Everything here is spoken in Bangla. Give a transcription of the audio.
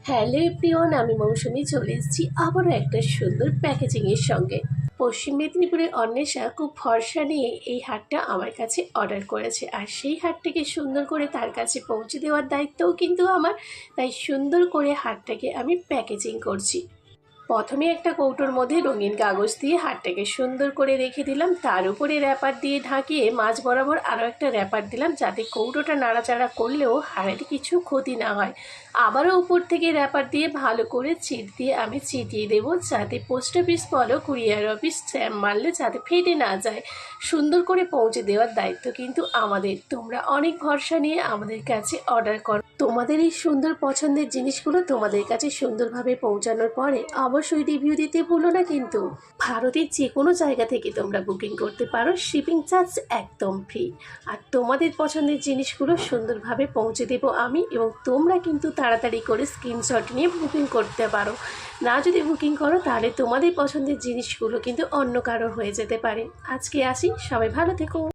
হ্যালো এভরিওয়ান, আমি মৌসুমি চলে এসেছি আবারও একটা সুন্দর প্যাকেজিংয়ের সঙ্গে। পশ্চিম মেদিনীপুরের অন্বেষা খুব ভরসা নিয়ে এই হারটা আমার কাছে অর্ডার করেছে, আর সেই হারটাকে সুন্দর করে তার কাছে পৌঁছে দেওয়ার দায়িত্বও কিন্তু আমার। তাই সুন্দর করে হারটাকে আমি প্যাকেজিং করছি। প্রথমে একটা কৌটোর মধ্যে রঙিন কাগজ দিয়ে হারটাকে সুন্দর করে রেখে দিলাম, তার উপরে র্যাপার দিয়ে ঢাকিয়ে মাঝ বরাবর আরও একটা র্যাপার দিলাম, যাতে কৌটোটা নাড়াচাড়া করলেও হারের কিছু ক্ষতি না হয়। আবারও উপর থেকে র্যাপার দিয়ে ভালো করে চিট দিয়ে আমি চিটিয়ে দেবো, যাতে পোস্ট অফিস বলো কুরিয়ার অফিস স্ট্যাম্প মারলে যাতে ফেটে না যায়। সুন্দর করে পৌঁছে দেওয়ার দায়িত্ব কিন্তু আমাদের। তোমরা অনেক ভরসা নিয়ে আমাদের কাছে অর্ডার করো। তোমাদের এই সুন্দর পছন্দের জিনিসগুলো তোমাদের কাছে সুন্দরভাবে পৌঁছানোর পরে অবশ্যই রিভিউ দিতে ভুলো না কিন্তু। ভারতের যে কোনো জায়গা থেকে তোমরা বুকিং করতে পারো, শিপিং চার্জ একদম ফ্রি। আর তোমাদের পছন্দের জিনিসগুলো সুন্দরভাবে পৌঁছে দেবো আমি, এবং তোমরা কিন্তু তাড়াতাড়ি করে স্ক্রিনশট নিয়ে বুকিং করতে পারো। না যদি বুকিং করো তাহলে তোমাদের পছন্দের জিনিসগুলো কিন্তু অন্য কারোর হয়ে যেতে পারে। আজকে আসি, সবাই ভালো থেকো।